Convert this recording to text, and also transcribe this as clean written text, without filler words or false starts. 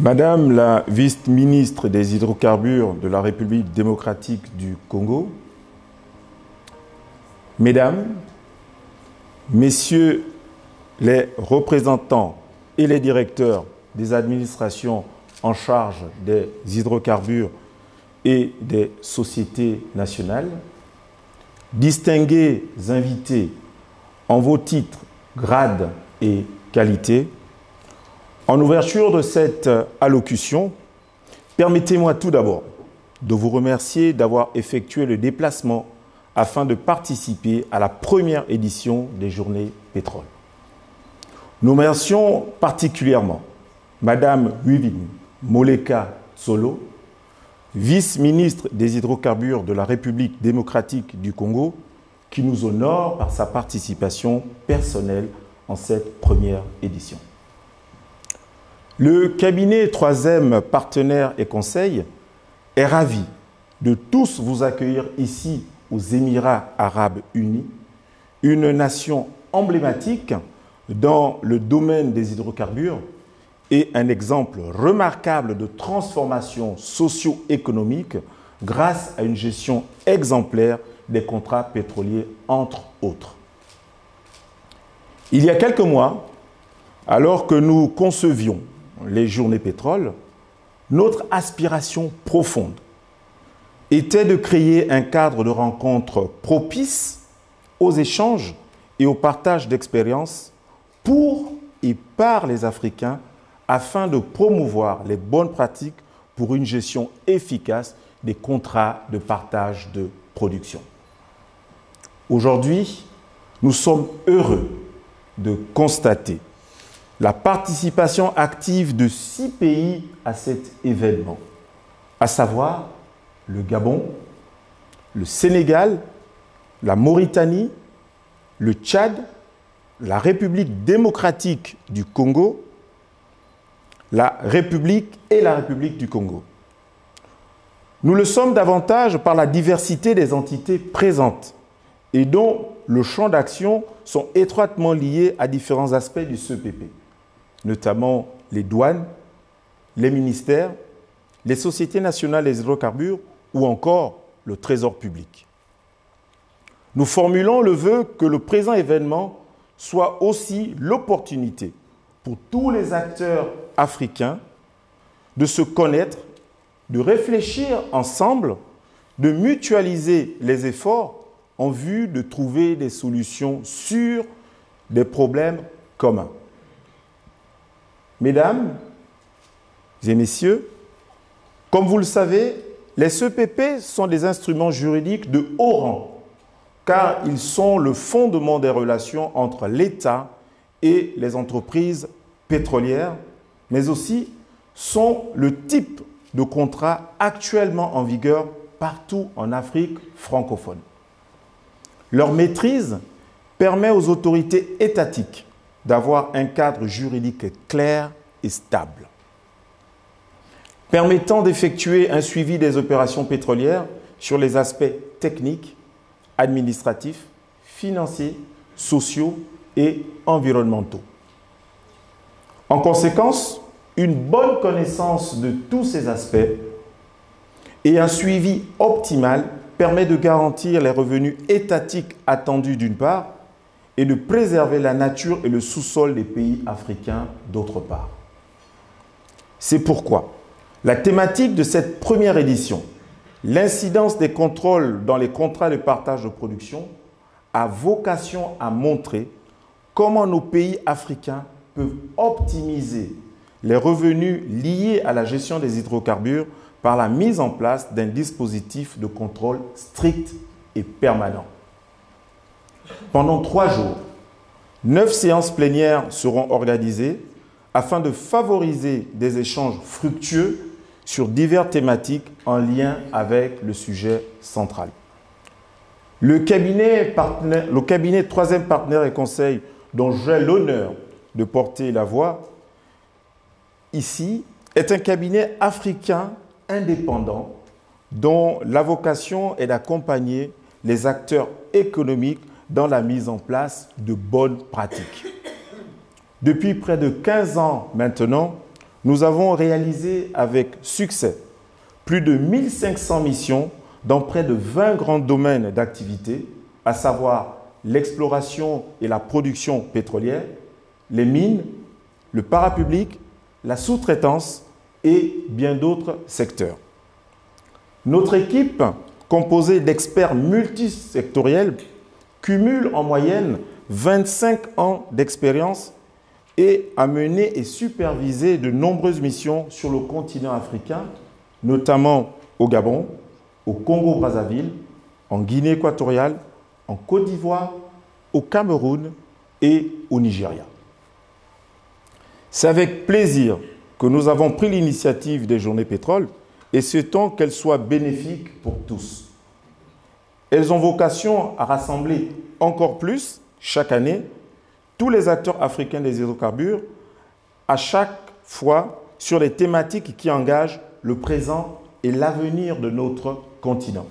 Madame la vice-ministre des Hydrocarbures de la République démocratique du Congo, Mesdames, Messieurs les représentants et les directeurs des administrations en charge des hydrocarbures et des sociétés nationales, distingués invités en vos titres, grades et qualités, en ouverture de cette allocution, permettez-moi tout d'abord de vous remercier d'avoir effectué le déplacement afin de participer à la première édition des Journées Pétrole. Nous remercions particulièrement Madame Wivine Moleka Tsolo, vice-ministre des Hydrocarbures de la République démocratique du Congo, qui nous honore par sa participation personnelle en cette première édition. Le cabinet 3e Partenaires et Conseils est ravi de tous vous accueillir ici aux Émirats Arabes Unis, une nation emblématique dans le domaine des hydrocarbures et un exemple remarquable de transformation socio-économique grâce à une gestion exemplaire des contrats pétroliers, entre autres. Il y a quelques mois, alors que nous concevions les Journées Pétrole, notre aspiration profonde était de créer un cadre de rencontre propice aux échanges et au partage d'expériences pour et par les Africains afin de promouvoir les bonnes pratiques pour une gestion efficace des contrats de partage de production. Aujourd'hui, nous sommes heureux de constater la participation active de 6 pays à cet événement, à savoir le Gabon, le Sénégal, la Mauritanie, le Tchad, la République démocratique du Congo, la République du Congo. Nous le sommes davantage par la diversité des entités présentes et dont le champ d'action sont étroitement liés à différents aspects du CEPP, notamment les douanes, les ministères, les sociétés nationales des hydrocarbures ou encore le trésor public. Nous formulons le vœu que le présent événement soit aussi l'opportunité pour tous les acteurs africains de se connaître, de réfléchir ensemble, de mutualiser les efforts en vue de trouver des solutions sur des problèmes communs. Mesdames et messieurs, comme vous le savez, les CEPP sont des instruments juridiques de haut rang, car ils sont le fondement des relations entre l'État et les entreprises pétrolières, mais aussi sont le type de contrat actuellement en vigueur partout en Afrique francophone. Leur maîtrise permet aux autorités étatiques d'avoir un cadre juridique clair et stable, permettant d'effectuer un suivi des opérations pétrolières sur les aspects techniques, administratifs, financiers, sociaux et environnementaux. En conséquence, une bonne connaissance de tous ces aspects et un suivi optimal permet de garantir les revenus étatiques attendus d'une part et de préserver la nature et le sous-sol des pays africains d'autre part. C'est pourquoi la thématique de cette première édition, l'incidence des contrôles dans les contrats de partage de production, a vocation à montrer comment nos pays africains peuvent optimiser les revenus liés à la gestion des hydrocarbures par la mise en place d'un dispositif de contrôle strict et permanent. Pendant 3 jours, 9 séances plénières seront organisées afin de favoriser des échanges fructueux sur diverses thématiques en lien avec le sujet central. Le cabinet 3e Partenaires et Conseils, dont j'ai l'honneur de porter la voix ici, est un cabinet africain indépendant dont la vocation est d'accompagner les acteurs économiques dans la mise en place de bonnes pratiques. Depuis près de 15 ans maintenant, nous avons réalisé avec succès plus de 1500 missions dans près de 20 grands domaines d'activité, à savoir l'exploration et la production pétrolière, les mines, le parapublic, la sous-traitance et bien d'autres secteurs. Notre équipe, composée d'experts multisectoriels, cumule en moyenne 25 ans d'expérience et a mené et supervisé de nombreuses missions sur le continent africain, notamment au Gabon, au Congo-Brazzaville, en Guinée équatoriale, en Côte d'Ivoire, au Cameroun et au Nigeria. C'est avec plaisir que nous avons pris l'initiative des Journées Pétrole et souhaitons qu'elles soient bénéfiques pour tous. Elles ont vocation à rassembler encore plus, chaque année, tous les acteurs africains des hydrocarbures, à chaque fois sur les thématiques qui engagent le présent et l'avenir de notre continent.